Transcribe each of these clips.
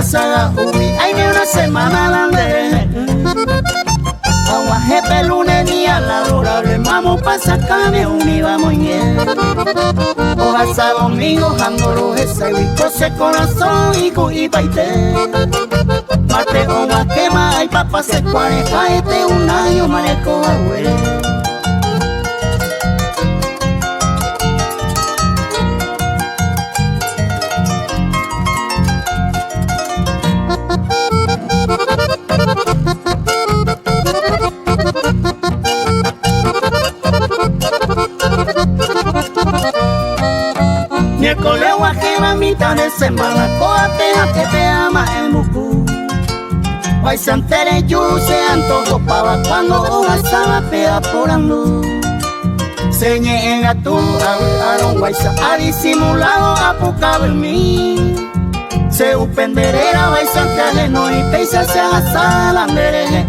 saga umi ay me una semana lande agua jefe lunes ni a la adorable vamos pa' sacarme uni vamos bien hoja sa domingo jandoro esa y se corazón y baite mate agua quema ay papá se cuareja este un año maneco abuelo. Miércoles guajema mitad de semana coatea que te ama en Bucú Guay santere yu se antojo pava cuando hoja estaba pega por andú Señe en atú aron guaysa a disimulado a pucado en mí Se upenderera guaysa que no y peisa se asala mereje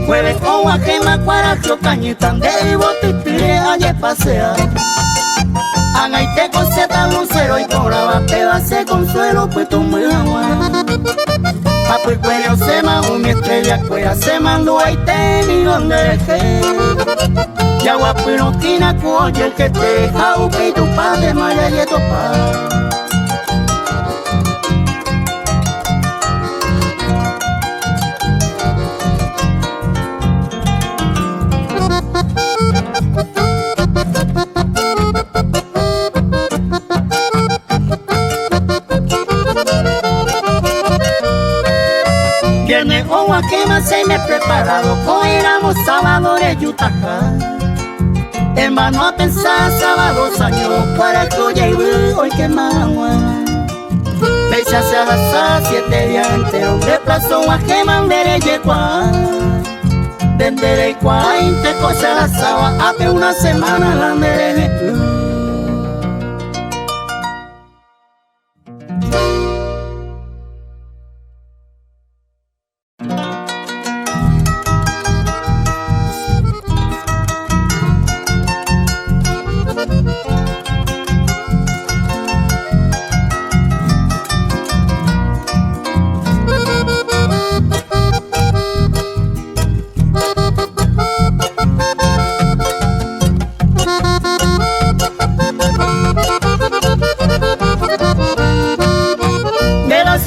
Jueves o ajema cuaracho cañitan de botipire ayer pasea Anaite con seta lucero y cobraba pedase consuelo pues tu muy agua Papu y cuero se mandó mi estrella cuera se mandó ahí ni donde dejé Y agua piroquina cuoye el que te deja upi tu padre maya y tu padre Viernes o quema se me preparado coéramos sábado de Yutaja En vano a pensar sábado años para que hoy quemamos Pecha se abrazar 7 días enteros de plazo a quema de yecua Desde el cual te cosa la saba hace una semana la mereje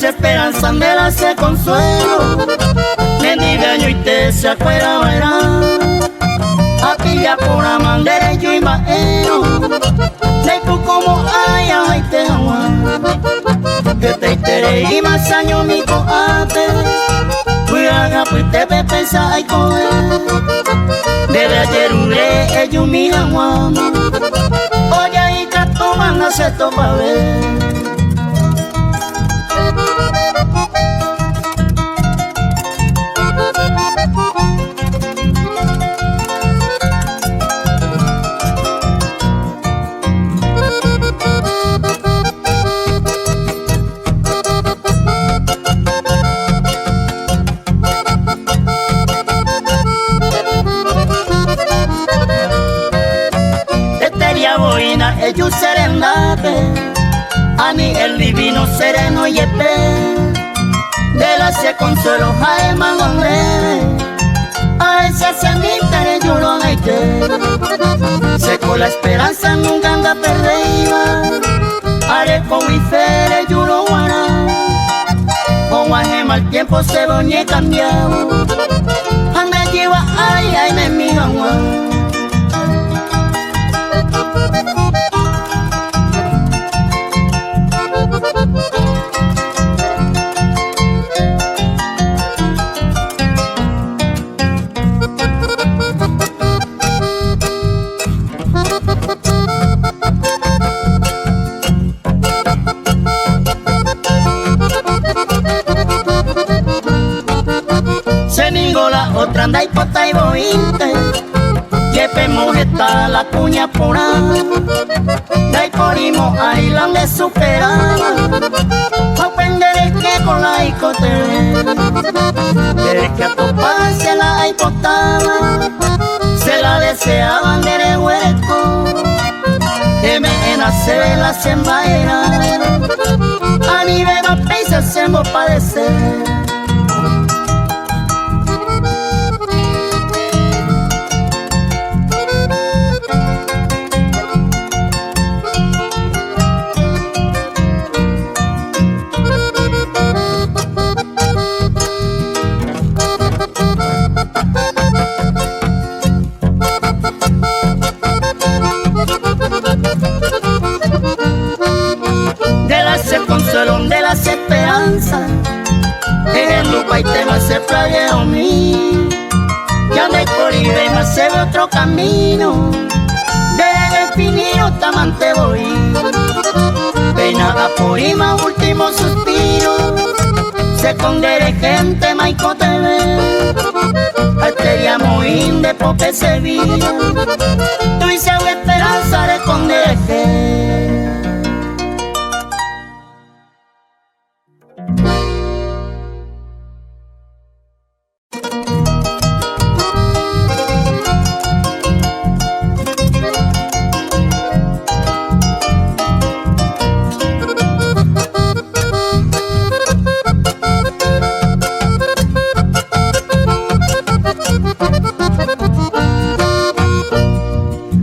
Esperanza me la hace consuelo Me niveño y te se acuerda verá Aquí ya por amandera yo y maero De tú como ay te agua Que te itere y más años mi coate Cuidado pues te pe pensar ay coe Debe ayer un re yo mi agua Oye y que toman a se topa ver Ellos serendate, Ani el divino sereno y epe, de la se consuelo jaema donde, a ese semite yo lo neité, seco la esperanza nunca anda perdida, haré con mi fere yo lo guará, con guajema el tiempo se boñe cambiado, anda lleva ay me mira guau. Otra anda y pota y bointe Yepemos está la cuña pora, dai porimo ahí la le superaba. Aprender que con la icote, que a topar se la impostaba, se la deseaban de hueco, que me nace la sembaera, a nivel más país hacemos padecer. De las esperanzas, en el lupa y tema se plagueó mí. Ya no hay por ir más se ve otro camino, desde el finiro tamante voy. Peinada por ima, último suspiro, se condere gente maico TV. Arteria moín de pope Sevilla, tú hice esperanza de condere.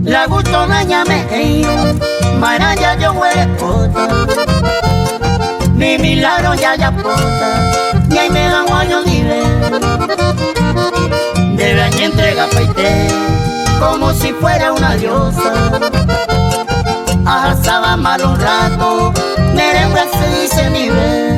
La gusto dañame maraya yo huele pota, ni milagro ya pota, ni ahí me dan guayo libre. Debe año entrega paite, como si fuera una diosa. Arrasaba mal un rato, merembra se dice nivel.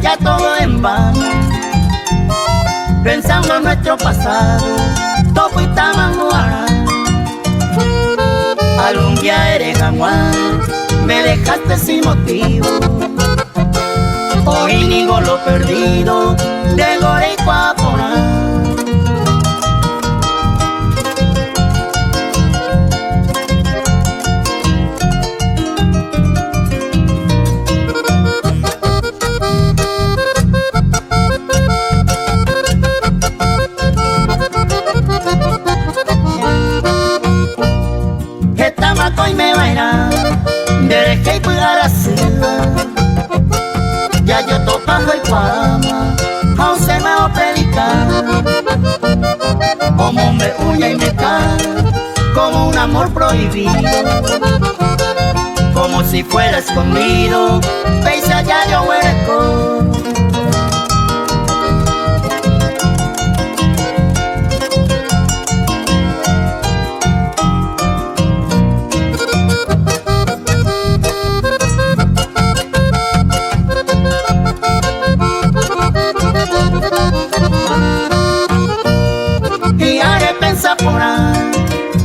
Ya todo en vano, pensando en nuestro pasado, topo y tamanguara. Algún día eres jaguar, me dejaste sin motivo. Hoy niego lo perdido, de gore y cuapona. Y me vaina de que pueda hacer ya yo topando el cuama aún se me va a predicar como me huye y me cae como un amor prohibido, como si fuera escondido pese allá yo hueco.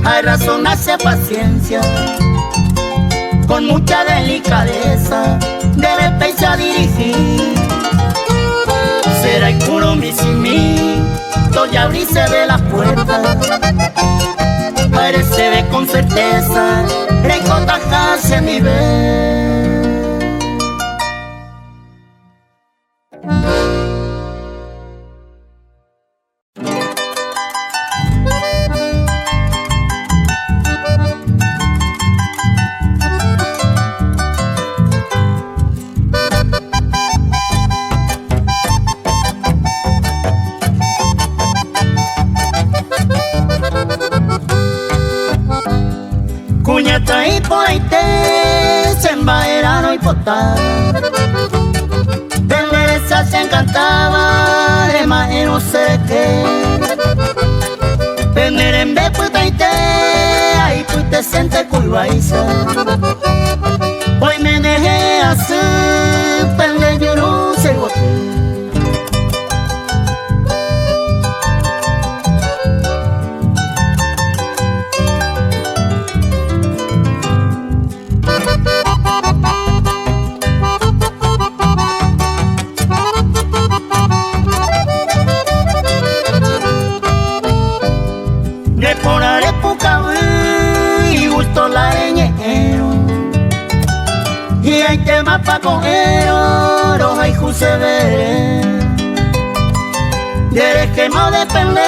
Hay razón, hace paciencia, con mucha delicadeza, debe pensar dirigir. Será el puro mi sin mí, doy abrirse de la puerta, parece ve con certeza, recotajarse a mi vez. Cuñata y por ahí te se embaeraron y potar. De endereza se encantaba, de más no sé qué. Tener en vez puta y te, ahí puta siente cuibaiza. Hoy me dejé así, pende yo no sé. y hay que mapa con oro hay juse veré de que no depende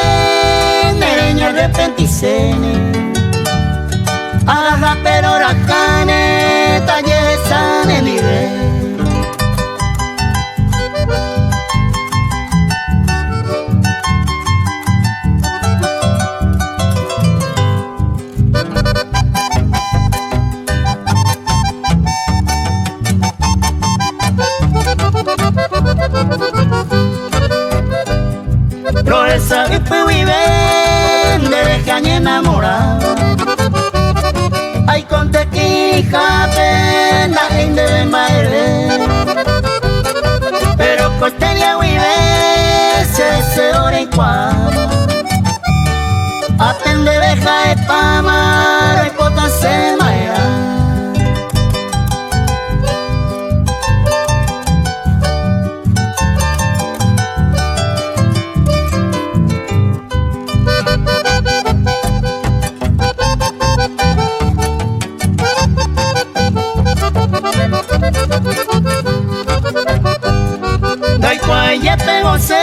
nereña de penticene aja pero rajane talle sane nivel. Esa que vive de caña enamorada hay con tequija la gente de madre pero costeña vive se ora en cuadra atende deja de pama y pota se maera. Ya te gocé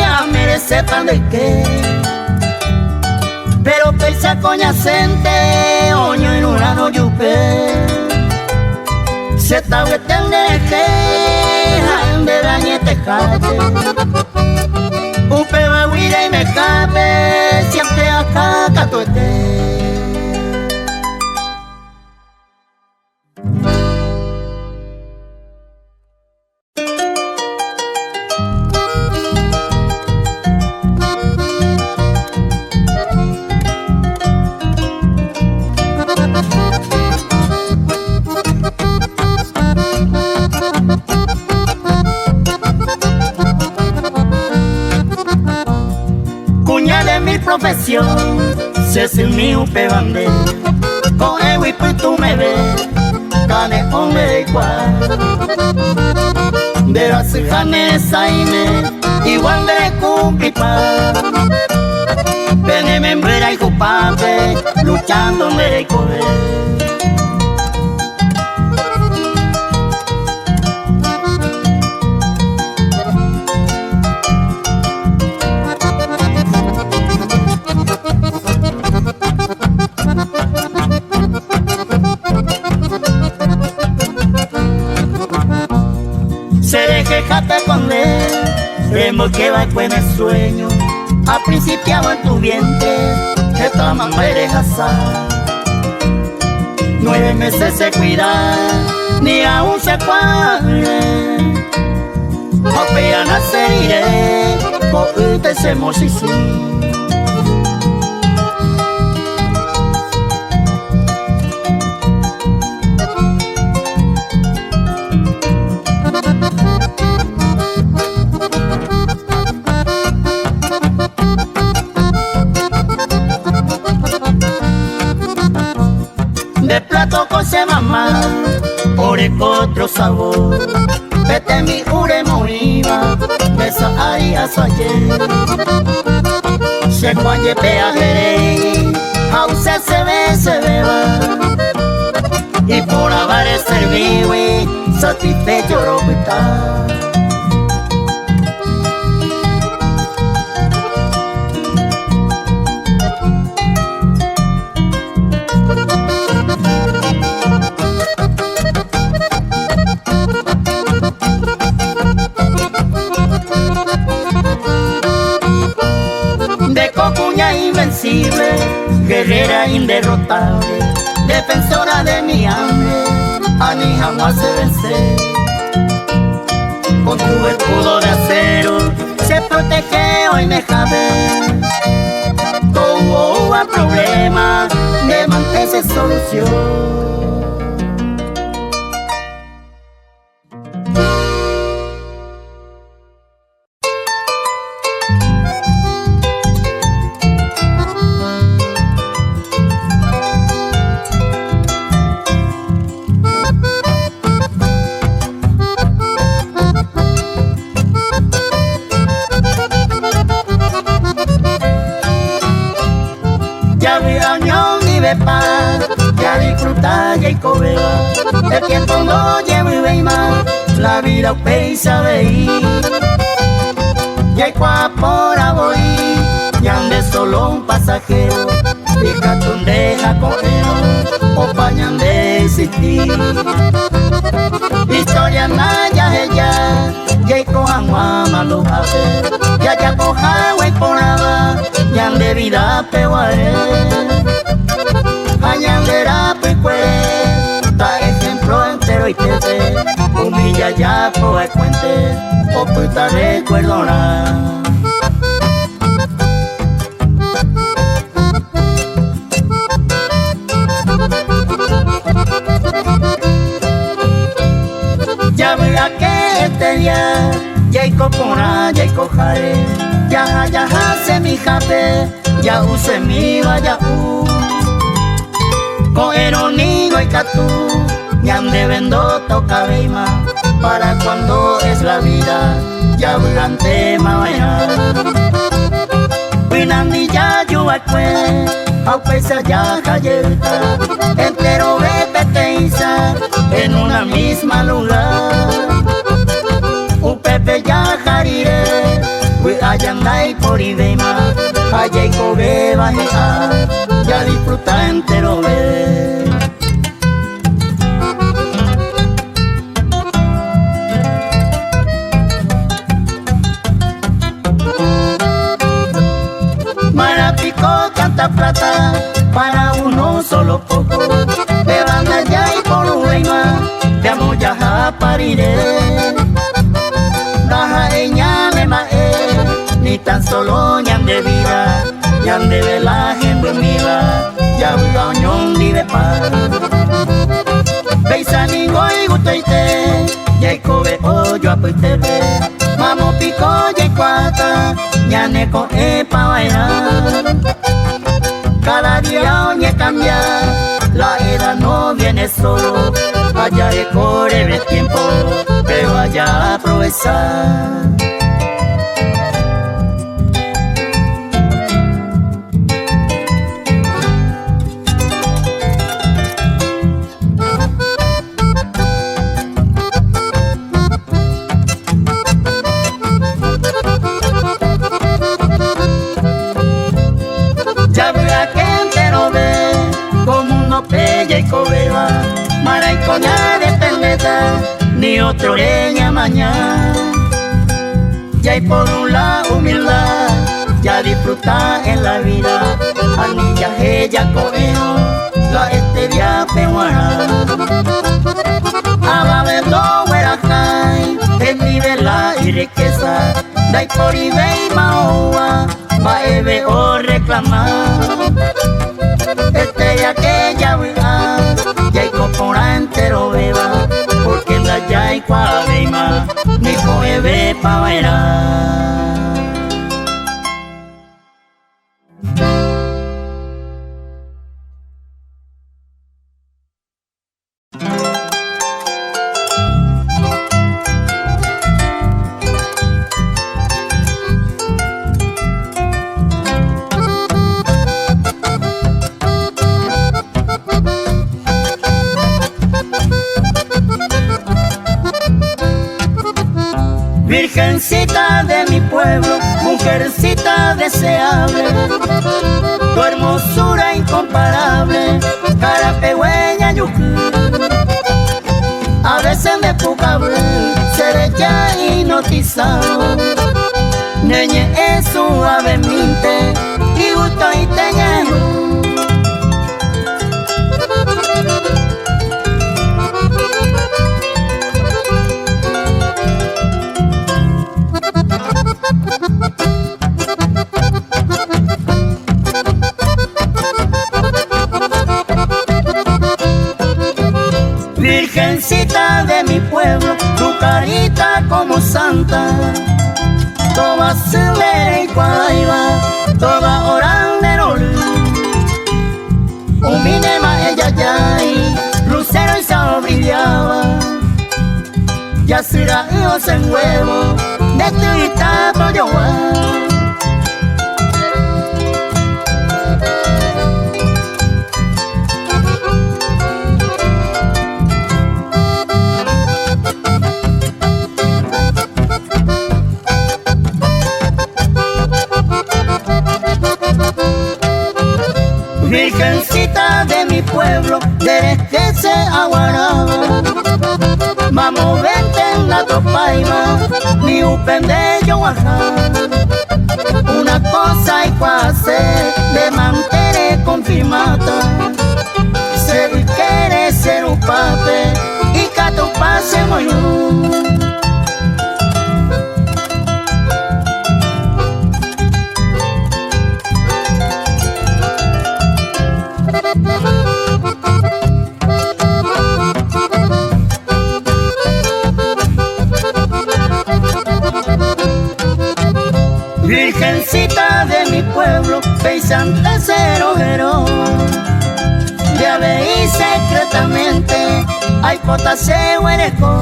a merecer pan de que pero pensa coñacente oño en un ano yupe se tabe tendeje ande dañete jate upe va huira y me cabe siempre acá catuete. Profesión, se es mi upe bande, con el whip tú me ves, cane hombre igual. Verás jane saime, igual de cumplipa. Vene membrera y cupate, luchando me correr. Quejate con él, vemos que va con el sueño, a principiado en tu vientre, que toma merejazar. 9 meses se cuida, ni aún se cuadre, apenas se iré, por usted se mosisí. Se mamá, ore con otro sabor, vete mi ure moiva, besa aria ayer. Se cuaye peajere, hause se beba, y por haber servido, satisfecho robusta. Guerrera inderrotable, defensora de mi hambre, a mí jamás se vence. Con tu escudo de acero se protege hoy me cabe. Todo hubo problema, de mantenerse solución. Ya disfrutar y cobrar, tiempo no llevo y veima, la vida pesa veí. Y hay por voy, y ande solo un pasajero, y catundeja con él, o pañan de existir. Historia naya ella, y hay cojan mamando a ver, y allá coja güey por nada, y ande vida peguare. Añandera picue, ta ejemplo entero y te ve, humilla ya po el cuente, o puta recuerdona. Ya verá que este día, ya y copona, ya y cojare, ya se mi jape, ya use mi vaya con eronigo y catú, ñande vendo toca beima, para cuando es la vida, ya durante mañana. Winandi ya yuacue, au pesa ya cayeta, entero bepeteiza, en una misma lugar. Un pepe ya jarire, we ayandai por ibeima, allá y cobe bajea, ya disfruta entero ve. Marapico canta plata, para uno solo poco, de banda ya y por ueima, de amo ya pariré. Daja eña me mae, ni tan solo ñan de vida, ñan de velaje en bumiva, ya buga oñón di de par. Beisa ni goy gutoite, ya y cobe oyo apuitebe, mamo pico ya y cuata, ñane con epa bailar. Cada día oñe cambia, la edad no viene solo, allá de corre el tiempo, pero allá aprovechar. Ya verá que entero ve, como uno pella y cobeba, mara y coña de peleta, ni otro leña mañana. Ya y por un lado humildad, ya disfruta en la vida, anilla ella coeo, la esteria pehuana. Ababendo huerajay, el nivela y riqueza, da y por ibey maoa, va ebe o reclamar. Este y aquella huila, ya y copora entero beba, porque la ya y cuabeima, ni coebe pa bailar. Virgencita de mi pueblo, mujercita deseable, tu hermosura incomparable, cara pehueña yucu. A veces me pucable, seré ya hipnotizado, neñe es suavemente y gusto y teñero. Virgencita de mi pueblo, tu carita como santa, toda se y cuaiva, toda orandero. Un minema ella ya y lucero y sal brillaba, ya será Dios en huevo, de tu tapo yo. Virgencita de mi pueblo, eres que se aguaraba. Vamos, vente en la topaiba, mi upende yo guajá. Una cosa hay que hacer, de mantener confirmada. Se quiere ser un pape, y que tu pase muy Virgencita de mi pueblo, Santa Cero ya veí secretamente, ay potase huereco,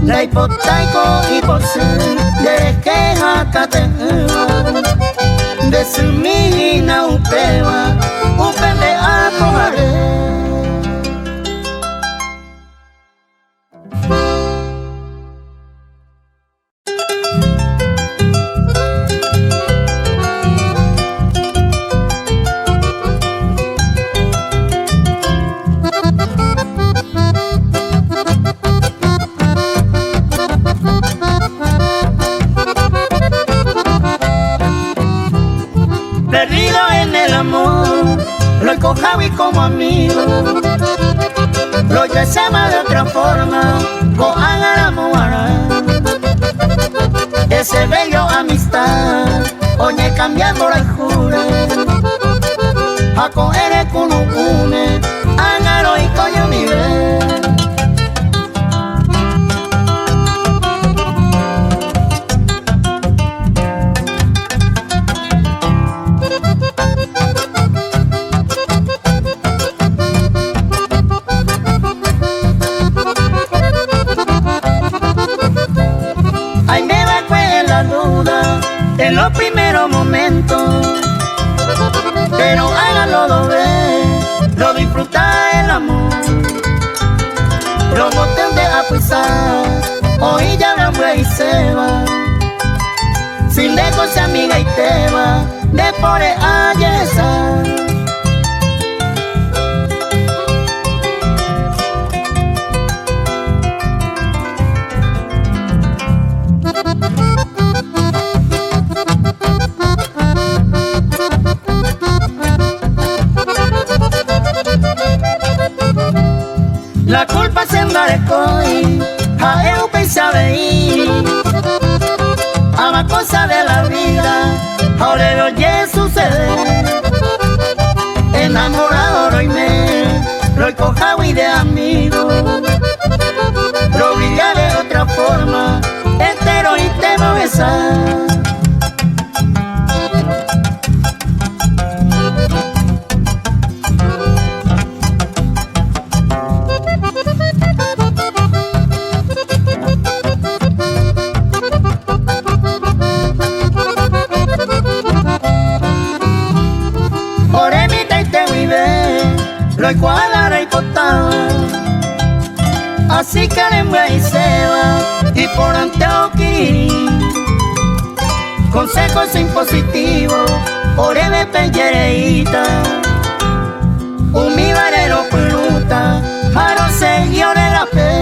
la hipotaico y por ser, de queja cateva, de su mina upeva, upende a cojaré. Perdido en el amor, lo encojaba y como amigo, lo llamaba de otra forma, con Agaramuara. Ese bello amistad, oye cambiando la jura, a coger con un une, Agaro y coño mi ve. En los primeros momentos, pero hágalo dos veces, lo disfruta el amor. Los botes de apisar, hoy ya la y se va, sin lejos se amiga y te va, de por a yesa. La culpa se embarcó y a eu pensaba ir a la cosa de la vida, ahora lo oye suceder. Enamorado lo lo cojado y de amigo, lo brilla de otra forma, entero y te va a besar. Lo igualará y potaba, así que le y se va, y por Antioquí, consejos impositivos, oreme pellereita, un mi varero peluta, jaro señores la fe.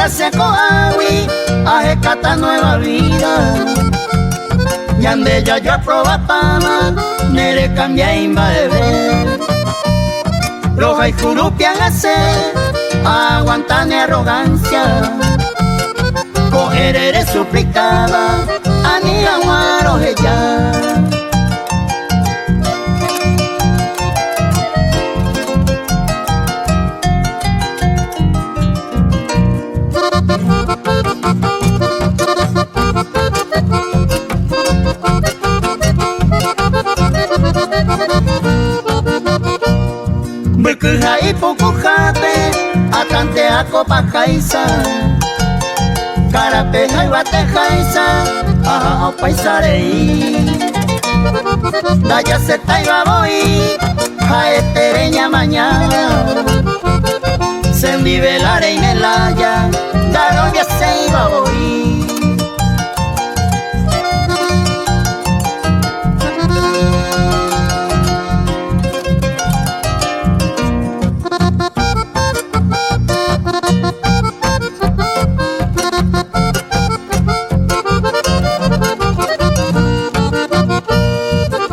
Se coawi, a nueva vida. Yande ya yo aproba pama, nere cambia imba de ver. Roja y jurupian hacer, aguantan arrogancia. Coger eres suplicaba, ani aguaro ya. Yukuja y Pucujate, Atante a Copacaisa, Carapeja y Batejaisa, Aja Paisarei, Daya se taiba voy, Jaetereña mañana, se vive la reina Elaya, Darovia se iba voy.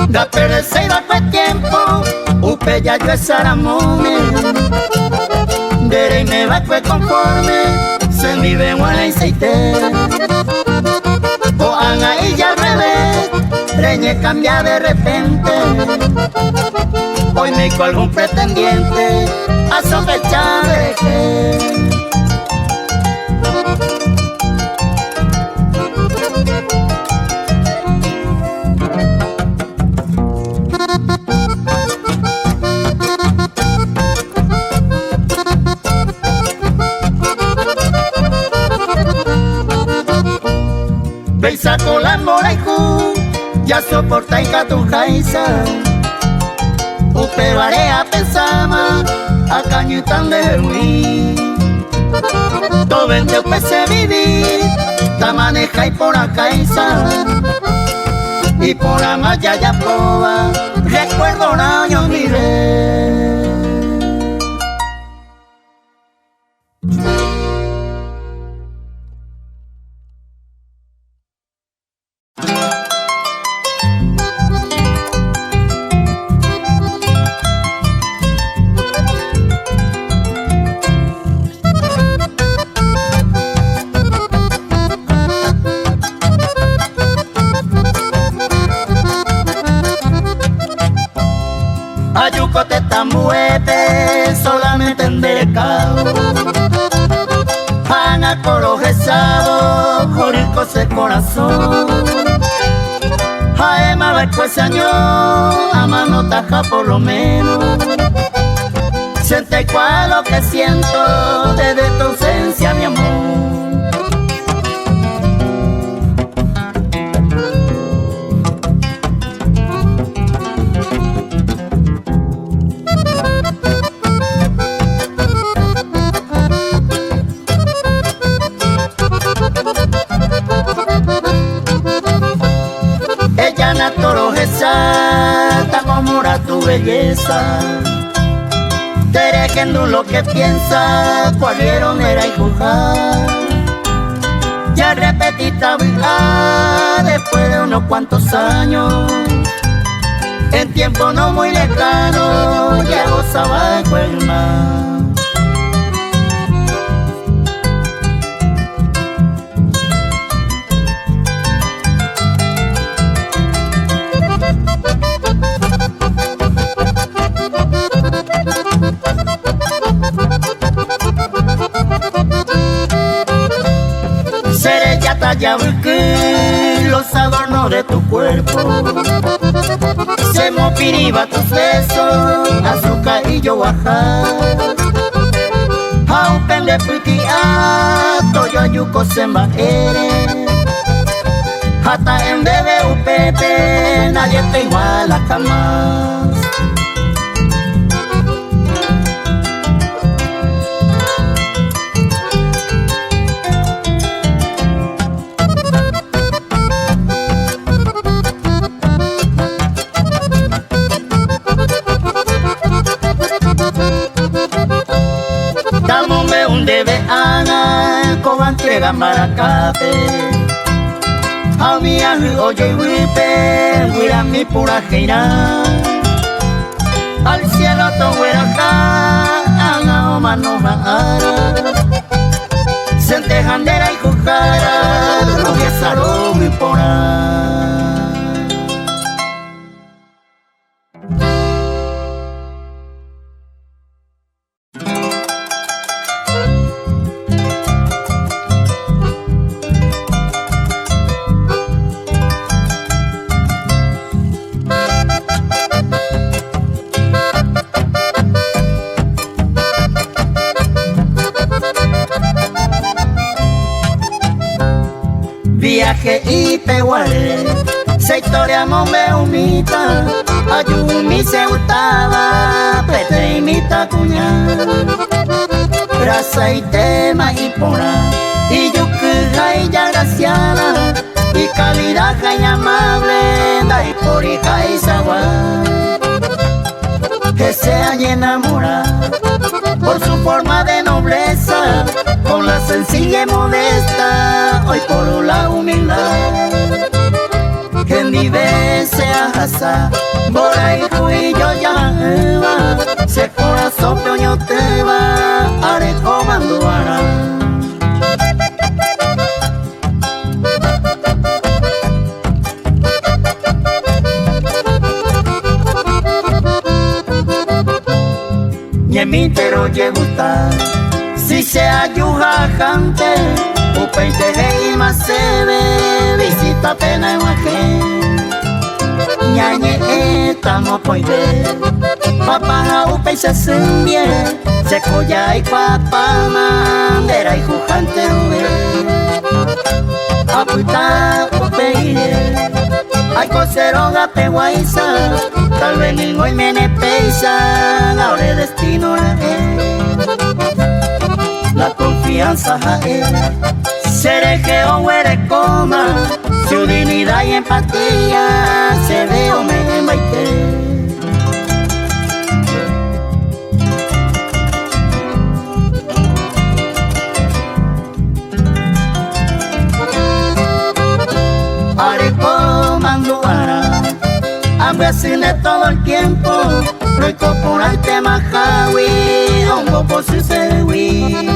Da perder se iba fue tiempo, upe ya yo es aramone. Dere y me va fue conforme, se vive en Guana y Seite. O anga y ya al revés, reñe cambia de repente. Hoy me colgo un pretendiente, a sospechar de que Beisa con la moraiku, ya soporta y catujaisa. Upe varea pensama, a cañutan de huí. To vente upe se vivir, ta maneja y por acaisa. Y por la maya ya proba, recuerdo un año miré. Ayuco te tamuete, solamente en mercado. Pana coro gesado, jorico se corazón. Jaema va ese año, a mano taja por lo menos. Siente cual lo que siento desde tu ausencia, mi amor. Ella toro está como era tu belleza. Tere que no lo que piensa, cualieron era y jujar. Ya repetí tabla después de unos cuantos años. En tiempo no muy lejano, ya gozaba el mar. Ya busqué los adornos de tu cuerpo. Se mopiriba tus besos, azúcar y yo bajar. A un pende putia, toyo ayuco se ere. Hasta en BBUPP, nadie te iguala jamás. Dámome un debe ana, coba entrega maracate. A mi ahi oye wipe, huira mi pura geira. Al cielo to huera acá, ana o manoja ara. Sente jandera y jujara, rubia saro mi pora. viaje y peguare, se historia mombe umita, ayumi se gustaba, pete imita cuña, brasa y tema y pora, y yukuja y ya graciana, y calidad y amable, da y por hija y sagua, que se haya enamorado por su forma de nobleza, con la sencilla y modesta, hoy por la humildad. Que mi vez sea hasa, bora y yo ya va, se corazón peoño te va, haré comando hará. Y en mi tero ye gusta, si se ayuja jante, upeite y más se ve, visita pena en guaje. Ñañe estamos poide, papá upe se sembie, se coya y papá mandera y jujante rube. Apuita upeire, ay coseroga peguaiza, tal vez ningo y mene peisa, ahora destino la la confianza jae, sereje o huere coma, su dignidad y empatía, se ve o me embaite. Are comando ara, hambre así todo el tiempo, rico por el tema jawi, hongo por su sewi.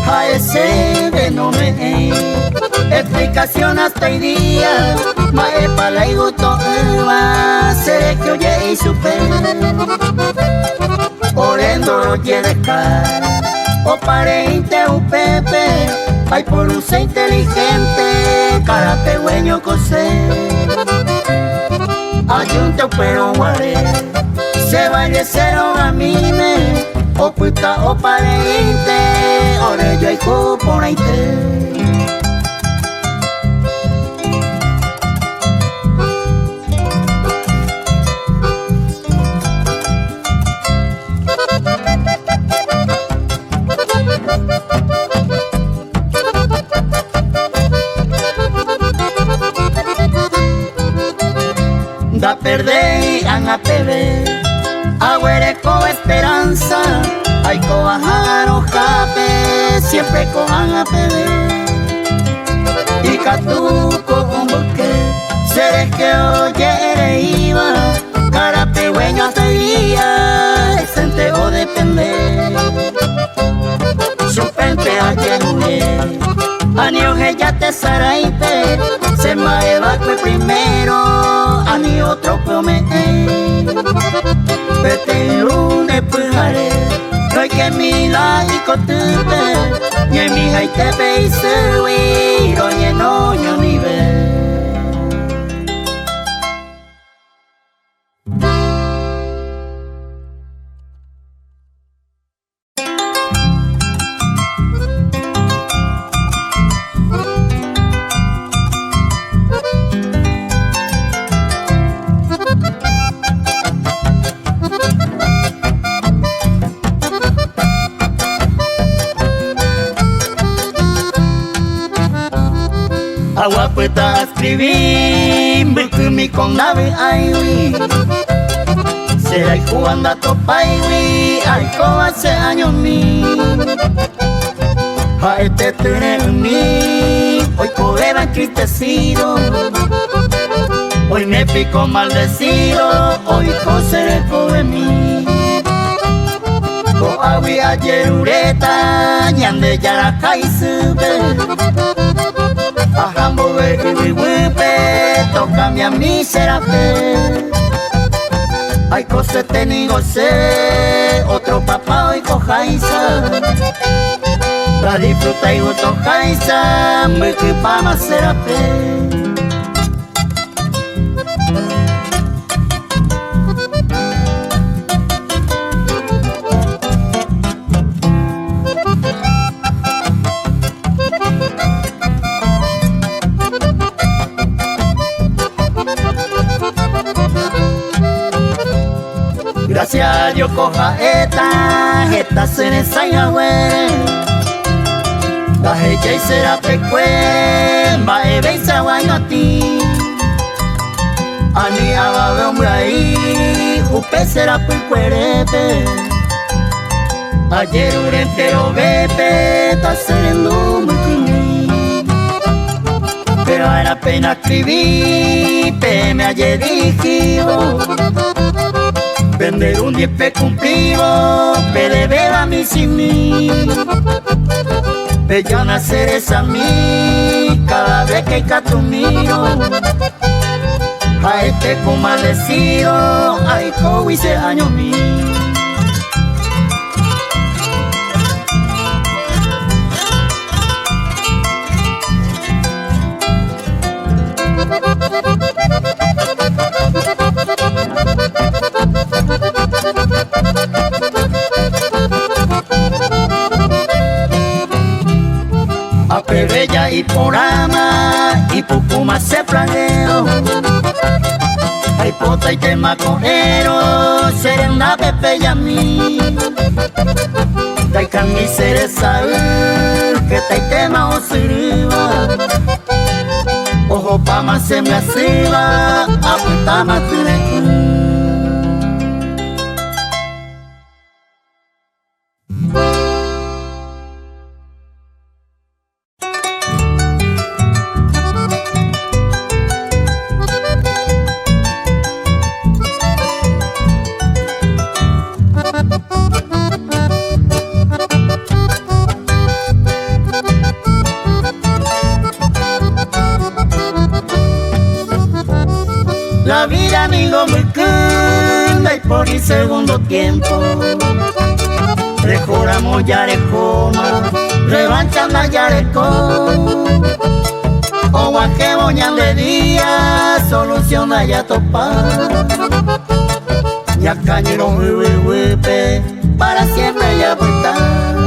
A ese de no me explicación hasta hoy día, mae pala y gusto eva, seré que oye y supe, orendo lo yedescar, o pareinte un pepe, ay por use inteligente, cara pegüeño cose. Ayunte pero guare, se vaya cero a mí me, o puta o pareinte, ore yo y cuponaite. Da perder an a pebe, agüere con esperanza, ay cobajar o jape, siempre cojan a pebe. Y catuco un bosque, seres que oye iba, cara pegüeño hasta el día, se entregó de pende. Su pente ayer anioje ya te saraipe, se me evacue primero, a ni otro come. Vete el lunes pujare, no hay que mila y cotupe, y en mi jaite pe y se huiro, y en oño ni ve. Agua puesta a escribir, mi con nave ay será y jugando a topay ay como hace años mi a este tener mi hoy cobreba entristecido, hoy me pico maldecido, hoy coseré de mí. Co agui ayer ureta, ñande yara y sube. Ajambo ve y wipe, toca mi a mí serape. Ay cose teni goce, otro papá hoy cojaisa. La disfruta y gusto jaisa, me que pa más serape. gracias a Dios coja esta cereza y agüe. La hecha y será pecue, va a beisa guayati. Ani ababe hombre ahí, upe será pulcuerete. Ayer un entero bebe, está serendo muy cuni. Pero era pena escribir, me hallé dirigido. Vender un 10 cumplido, de ver a mí sin mí. Bella nacer es a mí, cada vez que cato miro. A este con maldecido, ay, como hice años míos. A Pebella y Porama y Pucuma se planeo. Hay pota y temaconero, serena Pepe y a mí. Taikan mi cereza, que tai tema o siriva. Ojo pa más se me asiva, apunta más tu. La vida amigo muy cunda y por el segundo tiempo Rejoramos yarecoma, revanchan la yarecón. O guaque boñan de día, soluciona ya topar. Ya cañeron huepe, para siempre ya voltar.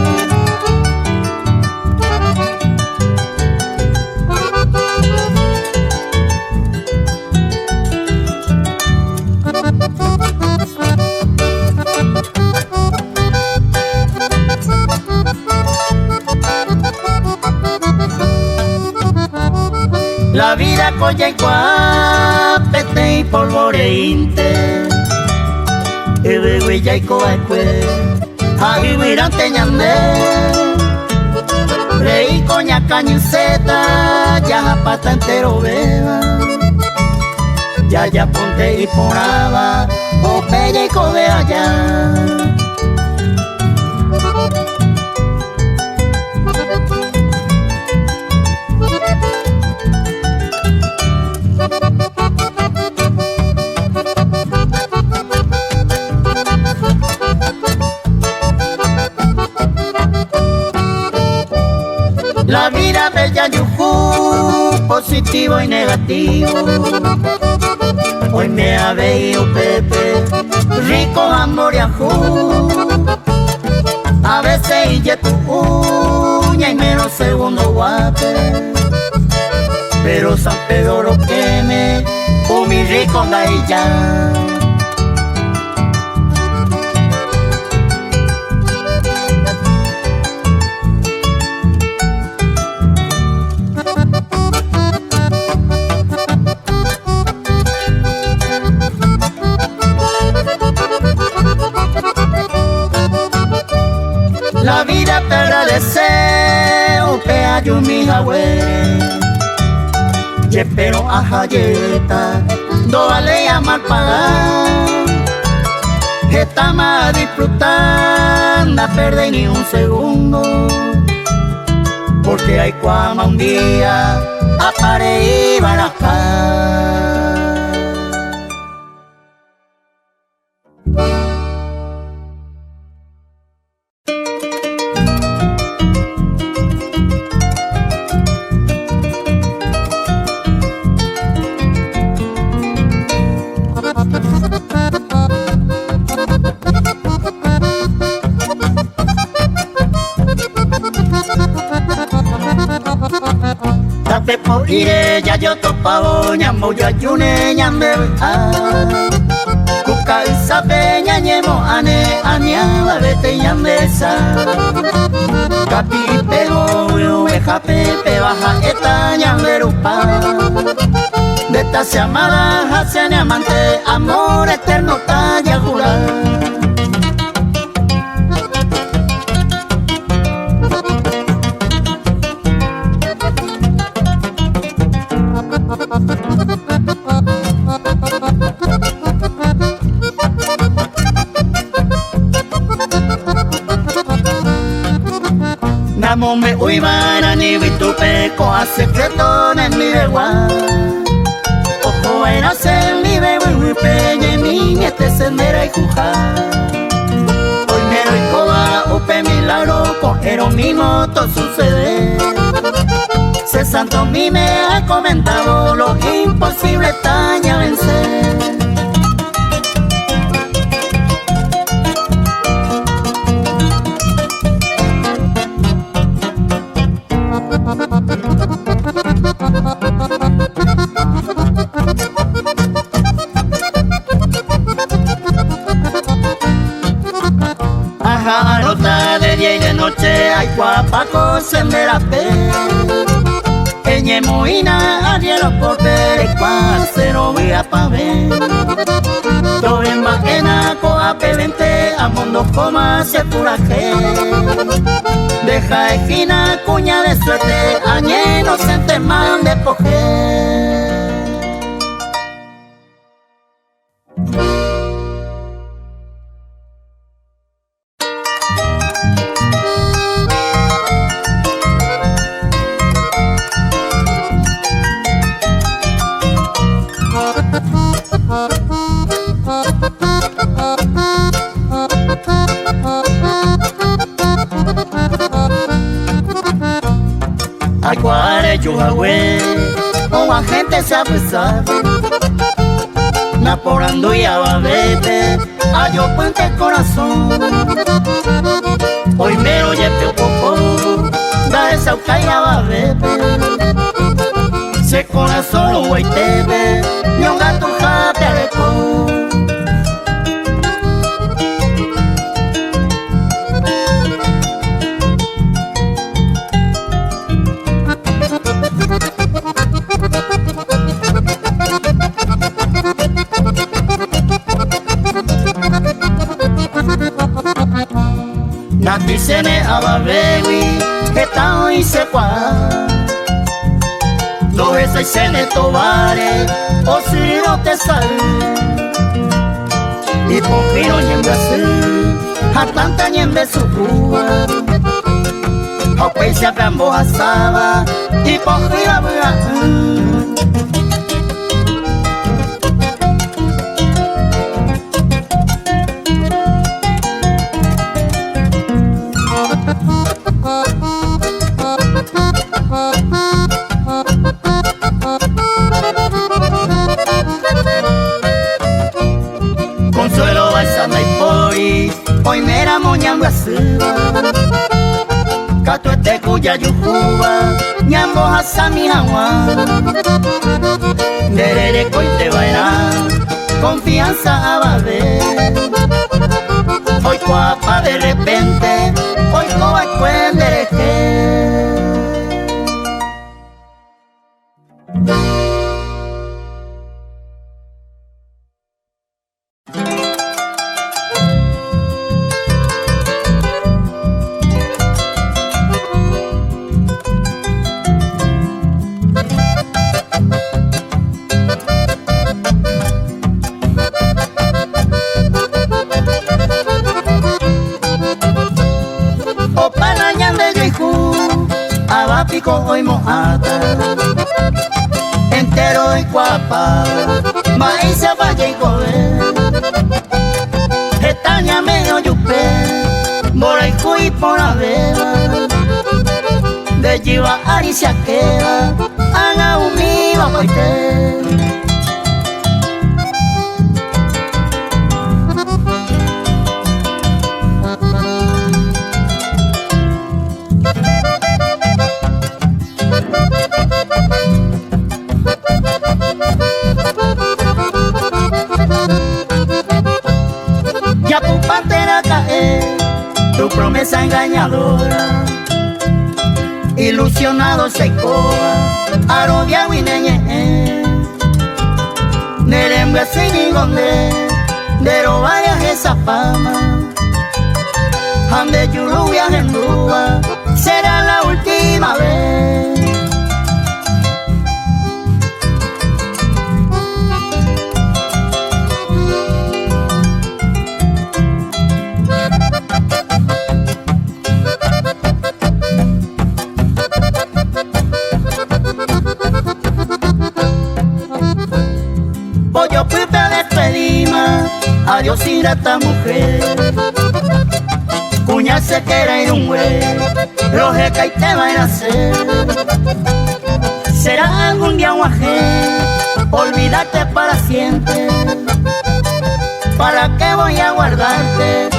La vida colla y cuapete y polvoreinte Ebe huella y coaecue Agi huirante ñande Rey coña cañuceta Ya japata entero beba Ya ponte y poraba O pella y code allá. La vida bella yujú, positivo y negativo. Hoy me ha veído Pepe, rico amor y ajú. A veces y tu uña y menos segundo guape. Pero San Pedro lo queme, mi rico da y ya. La vida te agradece, pe ayumi hawe. Pero a jayeta, do vale amar pagar. Estamos a disfrutar, no perder ni un segundo. Porque hay cuama un día, apare y barajar. Ire ya yo topabo ñambo yo ayune ñambe ka isa peña ñemo ane aniaba vete yambesa kapi pego ueja pepe baja eta ñamberupa Beta se amada, hace amante, amor eterno talla jura. Namo me uibana ni vitupe ko a secreto en mi legua. Ojo era ser mi bebé muy peña mi niete sendera y cuja. Hoy mero y coba upe milagro cogero mi moto sucede. Se santo mi me ha comentado lo imposible taña vencer. Nota de día y de noche hay guapaco se me la pe Eñemoina adielo por ver y cuacero voy a pa ver Todo en bajena coa pelente a mundo coma se puraje Deja esquina cuña de suerte añeno se te mande coger o a gente se apesar Naporando y a bebé a yo puente corazón Hoy mero yepe poco da esa ucaya bebé Se corazón lo voy tebe yo gato jate areco Natisene ababewi eta hoy se kwa Do esa sene tobare o si no te sal Y pojiro ñembe así Hatanta ñembe su cuba Aupei se aprambo asaba Y pojiro abra Consuelo baisama y pori Hoy mera moñambo asiba Kato este cuya yujuba Ñambo hasami hawa Derere coite vaina Confianza ababe Hoy cuapa de repente Hoy coba cuendereje Pico hoy mojata Entero y guapa Maíz se vaya y comer Estaña medio yupe Bora y cuy por la vela De jiva ari se queda Ana univa paite promesa engañadora, ilusionado se coa, arobiao y neñe, nerembe sin gonde, dero vayas esa fama, ande lluvia en lua, será la última vez. Yo fui a despedirme, adiós ingrata mujer. Cuñarse que era ir un güey, rojeca y te va a ir a hacer. Será algún día un ajé, olvídate para siempre. ¿Para qué voy a guardarte?